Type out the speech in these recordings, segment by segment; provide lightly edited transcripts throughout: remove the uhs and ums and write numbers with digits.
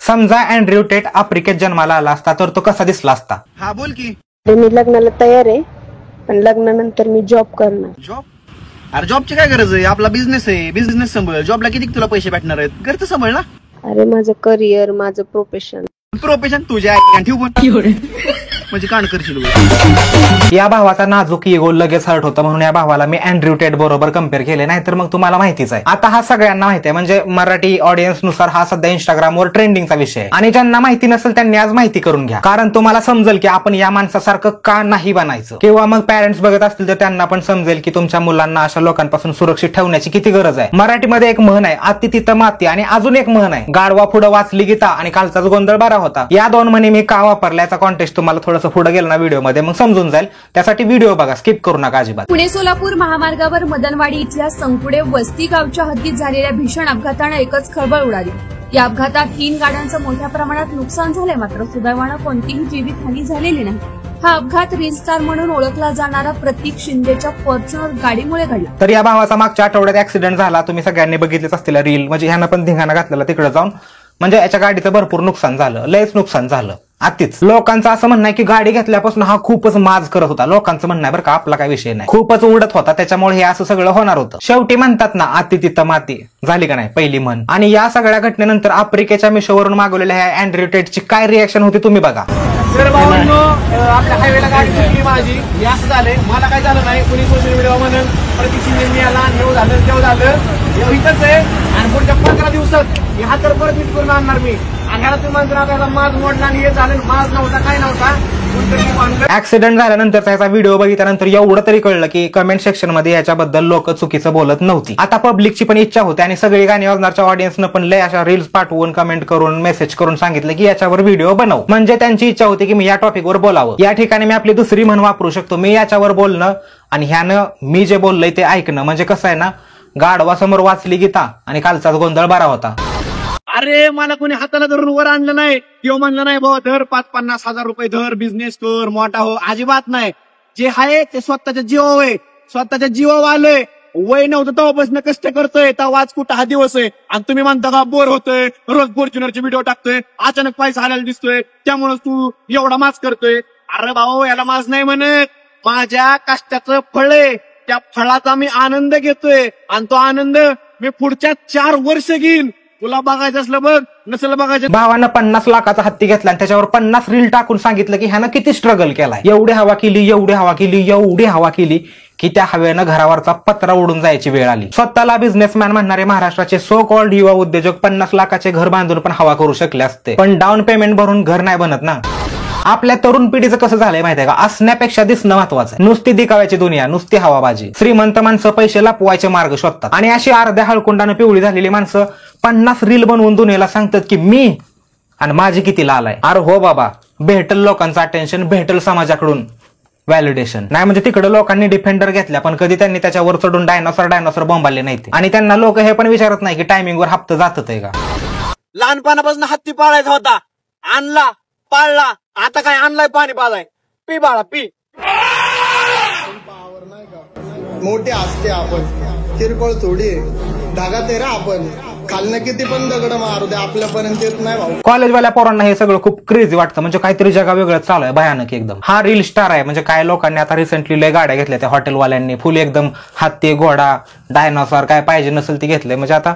समजा Andrew TET आफ्रिकेत जन्माला आला असता तर तो कसा दिसला असता? हा बोल की. मी लग्नाला तयार आहे, पण लग्नानंतर मी जॉब करणार. जॉब? अरे जॉबची काय गरज आहे, आपला बिझनेस आहे, बिझनेस सांभाळ. जॉबला किती तुला पैसे भेटणार आहेत, घरचं सांभाळ ना. अरे माझं करिअर, माझं प्रोफेशन तुझ्या ठेव म्हणजे कान करशील. या भावाचा नाजूक इगो लगेच हर्ट होता म्हणून या भावाला मी अँड्र्यू टेट बरोबर कम्पेअर केले, नाही तर मग तुम्हाला माहितीच आहे. आता हा सगळ्यांना माहिती आहे, म्हणजे मराठी ऑडियन्स नुसार हा सध्या इंस्टाग्रामवर ट्रेंडिंगचा विषय आहे. आणि ज्यांना माहिती नसेल त्यांनी आज माहिती करून घ्या, कारण तुम्हाला समजेल की आपण या माणसासारखं का नाही बनायचं. किंवा मग पॅरेंट्स बघत असतील तर त्यांना पण समजेल की तुमच्या मुलांना अशा लोकांपासून सुरक्षित ठेवण्याची किती गरज आहे. मराठीमध्ये एक म्हण आहे, अति तिथं माती, आणि अजून एक म्हण आहे, गाढवा पुढं वाचली गीता आणि कालचाच गोंधळ बरा होता. या दोन म्हणी मी का वापरल्या याचा कॉन्टेक्स्ट तुम्हाला थोडंसं पुढे गेलं ना व्हिडिओ मध्ये मग समजून जाईल. त्यासाठी व्हिडिओ बघा, स्किप करू नका अजिबात. पुणे सोलापूर महामार्गावर मदनवाडी इथल्या संकुडे वस्ती गावच्या हद्दीत झालेल्या भीषण अपघातानं एकच खळबळ उडाली. या अपघातात 3 गाड्यांचं मोठ्या प्रमाणात नुकसान झालंय, मात्र सुदैवानं कोणतीही जीवितहानी झालेली नाही. हा अपघात रील स्टार म्हणून ओळखला जाणारा प्रतीक शिंदेच्या फॉर्च्युनर गाडीमुळे घडला. तर या भावाचा मागच्या आठवड्यात ऍक्सिडेंट झाला, तुम्ही सगळ्यांनी बघितलेच असतील रील. म्हणजे ह्यानं पण धिंगाणा घातलेला तिकडे जाऊन, म्हणजे याच्या गाडीचं भरपूर नुकसान झालं, लयच नुकसान झालं. आतीच लोकांचं असं म्हणणं आहे की गाडी घेतल्यापासून हा खूपच माज करत होता. लोकांचं म्हणणं आहे बरं का, आपला काय विषय नाही, खूपच उडत होता, त्याच्यामुळे हे असं सगळं होणार होतं. शेवटी म्हणतात ना, अति तिथं माती, झाली का नाही पहिली म्हण. आणि या सगळ्या घटनेनंतर आफ्रिकेच्या मिशोवरून मागवलेल्या ह्या अँड्र्यू टेटची काय रिएक्शन होती तुम्ही बघा. तर भावांनो, आपल्या हायवेला गाडी चुकली माझी, हे असं झालंय. मला काय झालं नाही, कोणी सोशल मीडिया म्हणून प्रतीक शिंदे याला हे झालं तेव्हा झालं, हे इथंच आहे. आणि पुढच्या 15 दिवसात हा तर परत नीट करून आणणार मी. आणि ह्याला तुम्ही म्हणतो आपल्याला माज मोडला आणि हे झालं, माज नव्हता, काय नव्हता. ऍक्सिडेंट झाल्यानंतर त्याचा व्हिडिओ बघितल्यानंतर एवढं तरी कळलं की कमेंट सेक्शन मध्ये याच्याबद्दल लोक चुकीचं बोलत नव्हती. आता पब्लिकची पण इच्छा होती आणि सगळी गाणी वाजणारच्या ऑडियन्सनं पण लय अशा रील्स पाठवून, कमेंट करून, मेसेज करून सांगितलं की याच्यावर व्हिडिओ बनव. म्हणजे त्यांची इच्छा होती की मी या टॉपिकवर बोलावं. या ठिकाणी मी आपली दुसरी म्हण वापरू शकतो, मी याच्यावर बोलणं आणि ह्यानं मी जे बोललंय ते ऐकणं. म्हणजे कसं आहे ना, गाढवा समोर वाचली गीता आणि कालचाच गोंधळ बरा होता. अरे मला कोणी हाताला धरून वर आणलं नाही किंवा म्हणलं नाही बाबा धर 5-50 हजार रुपये धर, बिझनेस कर, मोठा हो, अजिबात नाही. जे आहे ते स्वतःच्या जीवावर आहे, स्वतःच्या जीवावर आलोय. वय नव्हतं तेव्हापासून कष्ट करतोय, तेव्हा आज कुठं हा दिवस आहे. आणि तुम्ही म्हणता का बोर होतोय, रोज फॉर्च्युनरचे व्हिडिओ टाकतोय, अचानक पैसा आल्याला दिसतोय, त्यामुळे तू एवढा मास करतोय. अरे भाऊ, याला मास नाही म्हणत, माझ्या कष्टाचं फळ आहे. त्या फळाचा मी आनंद घेतोय आणि तो आनंद मी पुढच्या 4 वर्ष घेईन. तुला बघायचं असलं बघ, नसेल बघायचं. भावानं 50 लाखाचा हत्ती घेतला आणि त्याच्यावर 50 रील टाकून सांगितलं की ह्यानं किती स्ट्रगल केलाय. एवढी हवा केली, एवढी हवा केली, एवढी हवा केली की त्या हवेनं घरावरचा पत्रा उडून जायची वेळ आली. स्वतःला बिझनेसमॅन म्हणणारे महाराष्ट्राचे सो कॉल्ड युवा उद्योजक 50 लाखाचे घर बांधून पण हवा करू शकले असते, पण डाऊन पेमेंट भरून घर नाही बनत ना. आपल्या तरुण पिढीचं कसं झालंय माहितीये का, असण्यापेक्षा दिसणं महत्वाचं आहे. नुसती दिखाव्याची दुनिया, नुसती हवाबाजी. श्रीमंत माणसं पैसे लपवायचे मार्ग शोधतात आणि अशी अर्ध्या हळकुंडानं पिवळी झालेली माणसं 50 रील बनवून दुनियेला सांगतात की मी आणि माझी किती लाल आहे. अरे हो बाबा, भेटल लोकांचं अटेन्शन, भेटल समाजाकडून व्हॅलिडेशन. नाही म्हणजे तिकडे लोकांनी डिफेंडर घेतल्या पण कधी त्यांनी त्याच्यावर चढून डायनोसर बोंबाले नाही. आणि त्यांना लोक हे पण विचारत नाही की टायमिंगवर हप्ता जातात आहे का. लहानपणापासून हत्ती पाळायचा होता, आणला, पाळला, आता काय आणलाय पाणी पाजाय. पी बाळा पी. मोठे असते आपण, किरकोळ थोडी धागा ते रा आपण. खालनं किती पण दगड मारू दे, आपल्यापर्यंत येत नाही भाऊ. कॉलेजवाल्या पोरांना हे सगळं खूप क्रेझी वाटतं, म्हणजे काहीतरी जगा वेगळं चालू आहे, भयानक एकदम. हा रील स्टार आहे, म्हणजे काय लोकांनी आता रिसेंटली लय गाड्या घेतल्या त्या हॉटेलवाल्यांनी, फुल एकदम हत्ती, घोडा, डायनोसॉर काय पाहिजे नसेल ती घेतलंय. म्हणजे आता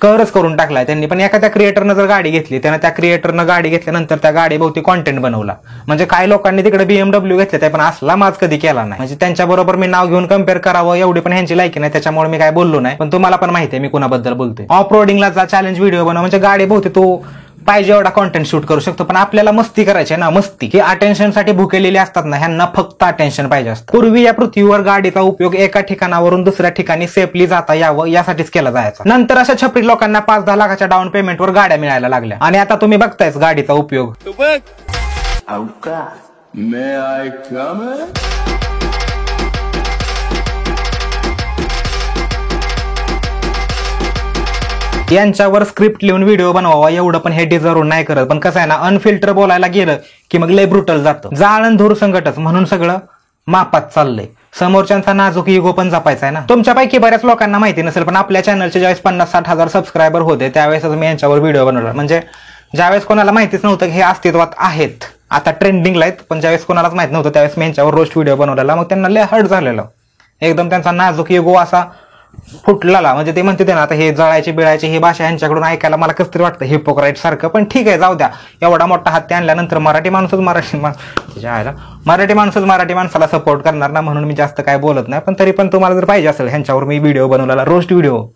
करच करून टाकलाय त्यांनी. पण एखाद्या क्रिएटरनं जर गाडी घेतली, त्यानं त्या क्रिएटरनं गाडी घेतल्यानंतर त्या गाडीभोवती कॉन्टेंट बनवला. म्हणजे काय लोकांनी तिकडे BMW घेतले ते पण असला माज कधी केला नाही. म्हणजे त्यांच्या बरोबर मी नाव घेऊन कम्पेअर करावं एवढी पण ह्यांची लायकी नाही, त्याच्यामुळे मी काय बोललो नाही. पण तुम्हाला पण माहिती आहे मी कुणाबद्दल बोलतोय. ऑफ रोडिंगला जा, चॅलेंज व्हिडिओ बनव, म्हणजे गाडी भोवती तो पाहिजे एवढा कॉन्टेंट शूट करू शकतो. पण आपल्याला मस्ती करायची आहे ना, मस्ती. ही अटेन्शन साठी भुकेलेली असतात ना, ह्यांना फक्त अटेन्शन पाहिजे असतं. पूर्वी या पृथ्वीवर गाडीचा उपयोग एका ठिकाणावरून दुसऱ्या ठिकाणी सेफली जाता यावं यासाठीच केला जायचा. नंतर अशा छपरी लोकांना 5-10 लाखाच्या डाऊन पेमेंटवर गाड्या मिळायला लागल्या आणि आता तुम्ही बघतायच गाडीचा उपयोग. यांच्यावर स्क्रिप्ट लिहून व्हिडिओ बनवावा एवढं पण हे डिझर्व नाही करत. पण कसं आहे ना, अनफिल्टर बोलायला गेलं की मग लय ब्रुटल जातं. जाळण धूर संकटच, म्हणून सगळं मापात चाललंय. समोरच्यांचा नाजूक इगो पण जपायचा आहे ना. तुमच्यापैकी बऱ्याच लोकांना माहिती नसेल पण आपल्या चॅनलचे ज्यावेळेस 50-60 हजार सबस्क्रायबर होते त्यावेळेस मी यांच्यावर व्हिडिओ बनवला. म्हणजे ज्यावेळेस कोणाला माहितीच नव्हतं की हे अस्तित्वात आहेत, आता ट्रेंडिंगला आहेत, पण ज्यावेळेस कोणालाच माहित नव्हतं त्यावेळेस मी यांच्यावर रोस्ट व्हिडिओ बनवलेला. मग त्यांना लय हर्ट झालेलं, एकदम त्यांचा नाजूक इगो असा फुटलेला. म्हणजे ते म्हणते ना, आता हे जळायचे बिळायचे ही भाषा यांच्याकडून ऐकायला मला कसं तरी वाटतं हिपोक्राईट सारखं. पण ठीक आहे, जाऊ द्या. एवढा मोठा हत्ती आणल्यानंतर मराठी माणूसच मराठी माणसाला सपोर्ट करणार ना, म्हणून मी जास्त काय बोलत नाही. पण तरी पण तुम्हाला जर पाहिजे असेल ह्यांच्यावर मी व्हिडिओ बनवलेला रोस्ट व्हिडिओ,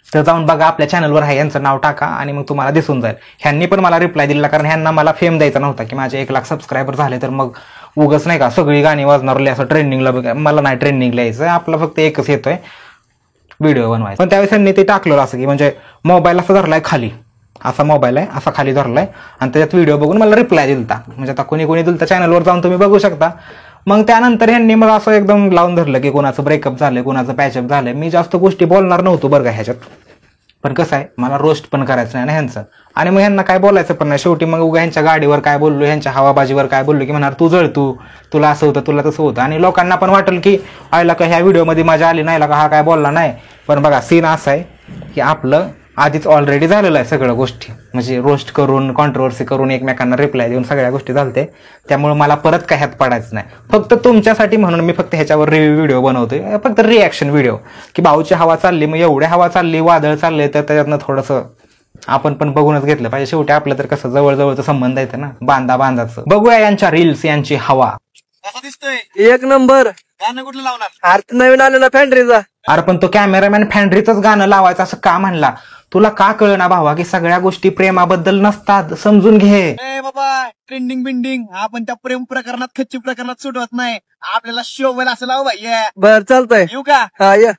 तर जाऊन बघा, आपल्या चॅनलवर आहे, यांचं नाव टाका आणि मग तुम्हाला दिसून जाईल. ह्यांनी पण मला रिप्लाय दिला, कारण ह्यांना मला फेम द्यायचा नव्हता की माझे 1 लाख सबस्क्रायबर झाले तर मग उगच नाही का सगळी गाणी वाजणार असं ट्रेंडिंगला. मला नाही ट्रेंडिंगला यायचं, आपलं फक्त एकच येतोय व्हिडिओ बनवायचा. पण त्यावेळेस त्यांनी ते टाकलेलं असं की म्हणजे मोबाईल असं धरलाय खाली, असा मोबाईल आहे असा खाली धरलाय आणि त्याच्यात व्हिडिओ बघून मला रिप्लाय दिलता. म्हणजे आता कोणी दिलता चॅनलवर जाऊन तुम्ही बघू शकता. मग त्यानंतर ह्यांनी मग असं एकदम लावून धरलं की कोणाचं ब्रेकअप झालंय, कोणाचं पॅचअप झालंय. मी जास्त गोष्टी बोलणार नव्हतो बरं का ह्याच्यात, पण कसं आहे मला रोस्ट पण करायचं नाही ना ह्यांचं, आणि मग ह्यांना काय बोलायचं पण नाही. शेवटी मग उगा ह्यांच्या गाडीवर काय बोललो, ह्यांच्या हवाबाजीवर काय बोललो की म्हणणार तू जळ, तुला असं होतं, तुला तसं होतं. आणि लोकांना पण वाटेल की आयला का ह्या व्हिडिओमध्ये मजा आली नाही, का हा काय बोलला नाही. पण बघा सीन असा आहे की आपलं आधीच ऑलरेडी झालेलं आहे सगळ्या गोष्टी, म्हणजे रोस्ट करून कॉन्ट्रोवर्सी करून एकमेकांना रिप्लाय देऊन सगळ्या गोष्टी झालते. त्यामुळे मला परत काय ह्यात पडायचं नाही. फक्त तुमच्यासाठी म्हणून मी फक्त ह्याच्यावर रिव्ह्यू व्हिडिओ बनवतोय, फक्त रिॲक्शन व्हिडिओ, की भाऊची हवा चालली, मग एवढ्या हवा चालली, वादळ चालले, तर त्याच्यातनं थोडंसं आपण पण बघूनच घेतलं पाहिजे. शेवटी आपलं तर कसं जवळजवळचं संबंध येतं ना, बांधाचं. बघूया यांच्या रील्स, यांची हवा कसा दिसतोय, 1 नंबर. गाणं कुठलं लावणार? अर्थ नवीन आलेला फॅन्ड्रीचा. अरे पण तो कॅमेरामॅन फॅन्ड्रीचंच गाणं लावायचं असं का म्हणला? तुला का कळना भावा की सगळ्या गोष्टी प्रेमाबद्दल नसतात, समजून घे. ए बाबा, ट्रेंडिंग बिंडिंग आपण त्या प्रेम प्रकरणात खच्ची प्रकरणात सुटवत नाही, आपल्याला शोभेल असं लाव भाई. बर चालतंय. येऊ का? हा या.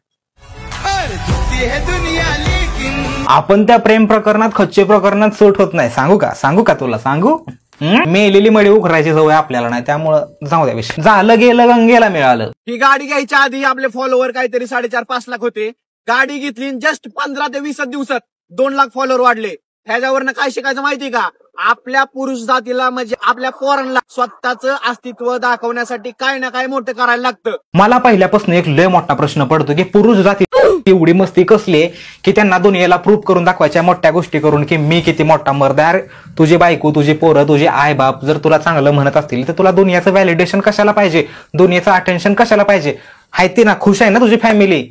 आपण त्या प्रेम प्रकरणात खच्चे प्रकरणात सूट होत नाही. सांगू का तुला सांगू? मेलेली मडी उकरायची सवय आपल्याला नाही, त्यामुळं जाऊ द्या विषय. झालं गेलं गंगेला मिळालं. ही गाडी घ्यायच्या आधी आपले फॉलोवर काहीतरी 4.5-5 लाख होते. गाडी घेतली जस्ट 15 ते 20 दिवसात 2 लाख फॉलोवर वाढले. ह्याच्यावरनं काय शिकायचं माहिती का? आपल्या पुरुष जातीला म्हणजे आपल्या पोरांना स्वतःचं अस्तित्व दाखवण्यासाठी काय ना काय मोठं करायला लागतं. मला पहिल्यापासून एक लय मोठा प्रश्न पडतो की पुरुष जाती एवढी मस्ती कसली आहे की त्यांना दुनियेला प्रूव्ह करून दाखवायच्या मोठ्या गोष्टी करून की मी किती मोठा मर्द आहे. तुझी बायको, तुझी पोरं, तुझे आई बाप जर तुला चांगलं म्हणत असतील तर तुला दुनियाचं व्हॅलिडेशन कशाला पाहिजे, दुनियेचं अटेन्शन कशाला पाहिजे? आहे ती ना, खुश आहे ना तुझी फॅमिली,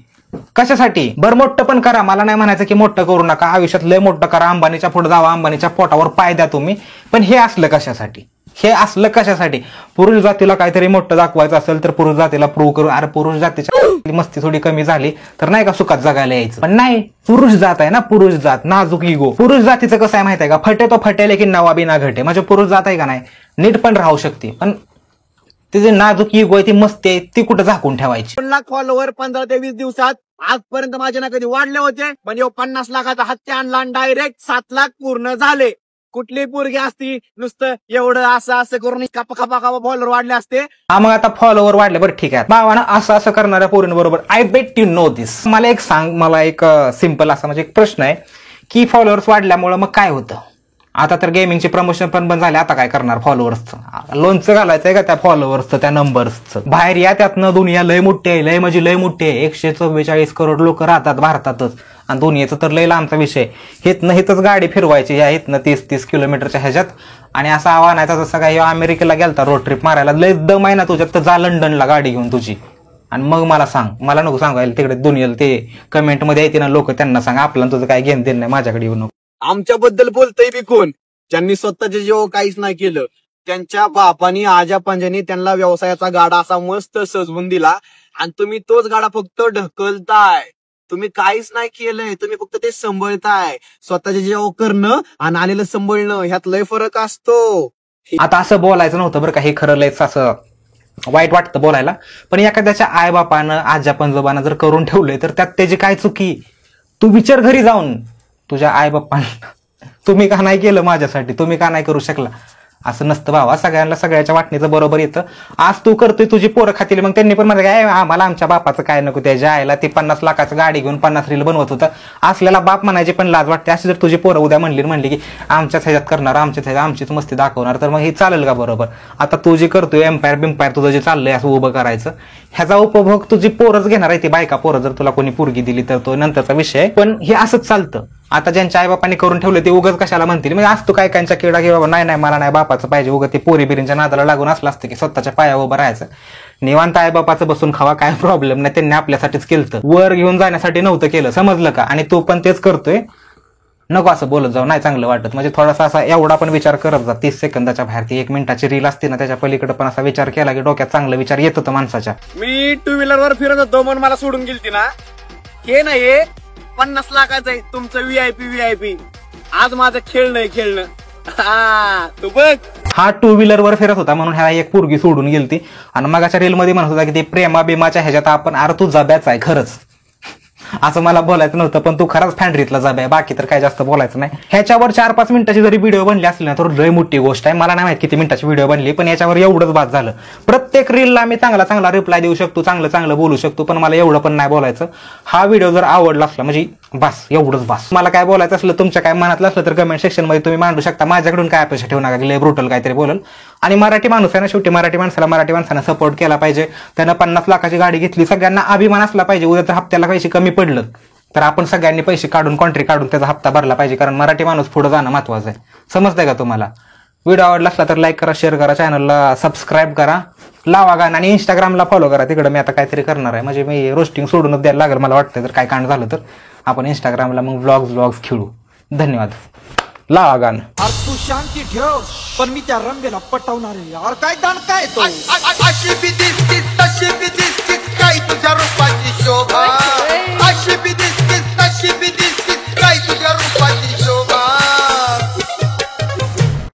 कशासाठी? बरं मोठं पण करा, मला नाही म्हणायचं की मोठं करू नका, आयुष्यात लय मोठं करा, अंबानीच्या पुढे जावा, अंबानीच्या पोटावर पाय द्या तुम्ही, पण हे असलं कशासाठी? पुरुष जातीला काहीतरी मोठं दाखवायचं असेल तर पुरुष जातीला प्रूव्ह करू. अरे पुरुष जातीच्या मस्ती थोडी कमी झाली तर नाही का सुखात जगायला यायचं, पण नाही. पुरुष जात आहे ना, पुरुष जात, नाजूक इगो. पुरुष जातीचं कसं आहे माहिती आहे का? फटे तो फटेले की नवा बिना घटे. म्हणजे पुरुष जात आहे का नाही, नीट पण राहू शकते, पण तिचे नाजूक इगो आहे, ती मस्ती आहे, ती कुठं झाकून ठेवायची. 2 लाख फॉलोवर 15 ते 20 दिवसात आजपर्यंत माझे ना कधी वाढले होते. म्हणजे 50 लाखाचा हत्ती आणला आणि डायरेक्ट 7 लाख पूर्ण झाले. कुठली पोरगी असती नुसतं एवढं असं करून कापा फॉलोवर वाढले असते. हा मग आता फॉलोवर वाढले, बरं ठीक आहे. भावानं असं करणाऱ्या पोरींबरोबर आय बेट यू नो दिस. मला एक सांग, मला एक सिंपल असा म्हणजे एक प्रश्न आहे की फॉलोअर्स वाढल्यामुळे मग काय होतं? आता तर गेमिंगचे प्रमोशन पण बंद झाले, आता काय करणार? फॉलोअर्सचं लोणचं घालायचंय का त्या फॉलोअर्सचं, त्या नंबर्सचं? बाहेर या, त्यातनं दुनिया लय मोठी आहे, लय म्हणजे लय मोठी आहे. 144 करोड लोक राहतात भारतातच, आणि दुनियेचं तर लय लांबचा विषय. हिथच गाडी फिरवायची या हिथनं 30 किलोमीटरच्या ह्याच्यात, आणि असा आव्हानायचा जसं काय अमेरिकेला गेलता रोड ट्रिप मारायला, लय दम आहे ना तुझ्यात, तर जा लंडनला गाडी घेऊन तुझी, आणि मग मला सांग. मला नको सांगायला तिकडे दुनियेला ते कमेंटमध्ये येते ना लोक, त्यांना सांग आपलं तुझं काय घेणं देणं नाही, माझ्याकडे येऊ नको. आमच्याबद्दल बोलतय बी कोण? ज्यांनी स्वतःच्या जीव काहीच नाही केलं, त्यांच्या बापानी आजा पंजानी त्यांना व्यवसायाचा गाडा असा मस्त सजवून दिला, आणि तुम्ही तोच गाडा फक्त ढकलताय. तुम्ही काहीच नाही केलंय, तुम्ही फक्त ते सांभाळताय. स्वतःच्या जीव करणं आणि आलेलं सांभाळणं ह्यात लय फरक असतो. आता असं बोलायचं नव्हतं बरं का, हे खरं लयच असं वाईट वाटतं बोलायला, पण एखाद्याच्या आई बापानं आजा पंजोबानं जर करून ठेवलंय तर त्यात त्याची काय चुकी? तू विचार घरी जाऊन तुझ्या आई बापांना, तुम्ही का नाही केलं माझ्यासाठी, तुम्ही का नाही करू शकला? असं नसतं बाबा, सगळ्यांना सगळ्याच्या वाटणीचं बरोबर येतं. आज तू करतोय, तुझी पोरं खातील, मग त्यांनी पण म्हणतात काय आम्हाला आमच्या बापाचं काय नको, त्याच्या आईला ती 50 लाखाचं गाडी घेऊन 50 रील बनवत होतं, असल्याला बाप म्हणायची पण लाज वाटते. अशी जर तुझी पोरं उद्या म्हणली की आमच्याच ह्याच्यात करणार, आमचीच मस्ती दाखवणार, तर मग हे चालेल का बरोबर? आता तू जे करतोय एम्पायर तुझं जे चाललंय असं उभं करायचं, ह्याचा उपभोग तुझी पोरच घेणार आहे. ती बायका पोरं जर तुला कोणी पोरगी दिली तर तो नंतरचा विषय, पण हे असंच चालतं. आता ज्यांच्या आईबापांनी करून ठेवलं ते उगाच कशाला म्हणतील म्हणजे असतो काय कायच्या किडा की बाबा नाही मला नाही बापाचं पाहिजे उगा ते पोरी बिरींच्या नादाला लागून असलं असतं की स्वतःच्या पायावर उभं राहायचं. निवांत आईबापाचं बसून खावा, काय प्रॉब्लेम नाही. त्यांनी आपल्यासाठीच केलं, वर घेऊन जाण्यासाठी नव्हतं केलं, समजलं का? आणि तू पण तेच करतोय. नको असं बोलत जाऊ, नाही चांगलं वाटत. म्हणजे थोडासा असा एवढा पण विचार करत जा. 30 सेकंदाच्या बाहेर ती 1 मिनिटाची रील असते ना, त्याच्या पलीकडे पण असा विचार केला की डोक्यात चांगला विचार येत होतं माणसाच्या. मी 2 व्हीलरवर फिरत होतो म्हणून मला सोडून गेलती ना. हे नाही 50 लाखाचं आहे तुमचं VIP. आज माझं खेळणं हा तू बघ. हा 2 व्हीलरवर फिरत होता म्हणून ह्या एक पोरगी सोडून गेलती. आणि मगाच्या रील मध्ये म्हणत होता की ते प्रेमा बिमाच्या ह्याच्यात आपण अरे तू जब्याच आहे खरंच. असं मला बोलायचं नव्हतं, पण तू खरंच फॅन्ड्रीतला जाबे, बाकी तर काय जास्त बोलायचं नाही. ह्याच्यावर 4-5 मिनिटाची जरी व्हिडिओ बनली असली ना तर लय मोठी गोष्ट आहे. मला नाही माहित किती मिनिटाची व्हिडिओ बनली, पण याच्यावर एवढंच बाद झालं. प्रत्येक रीलला मी चांगला रिप्लाय देऊ शकतो, चांगलं बोलू शकतो, पण मला एवढं पण नाही बोलायचं. हा व्हिडिओ जर आवडला असला म्हणजे बस, एवढंच बस. मला काय बोलायचं असलं, तुमच्या काय मनातलं असलं तर कमेंट सेक्शन मध्ये तुम्ही मांडू शकता. माझ्याकडून काय अपेक्षा ठेवू नका, लय ब्रुटल काहीतरी बोलल. आणि मराठी माणूस आहे ना, शेवटी मराठी माणसानं सपोर्ट केला पाहिजे. त्यानं 50 लाखाची गाडी घेतली, सगळ्यांना अभिमान असला पाहिजे. उद्याच्या हप्त्याला पैसे कमी पडलं तर आपण सगळ्यांनी पैसे काढून कॉन्ट्री काढून त्याचा हप्ता भरला पाहिजे, कारण मराठी माणूस पुढे जाणं महत्वाचं आहे. समजतंय का तुम्हाला? व्हिडिओ आवडला असला तर लाईक करा, शेअर करा, चॅनलला सबस्क्राईब करा, लावा गाणं आणि इंस्टाग्रामला फॉलो करा. तिकडे मी आता काहीतरी करणार आहे, म्हणजे मी रोस्टिंग सोडूनच द्यायला लागेल मला वाटतं. तर काय कांड झालं तर आपण इंस्टाग्रामला मग व्लॉग्स खेळू. धन्यवाद. लावा गाणं. तू शांती ठेव, पण मी त्या रंबेला पटवणार आहे यार. काय दान काय तो.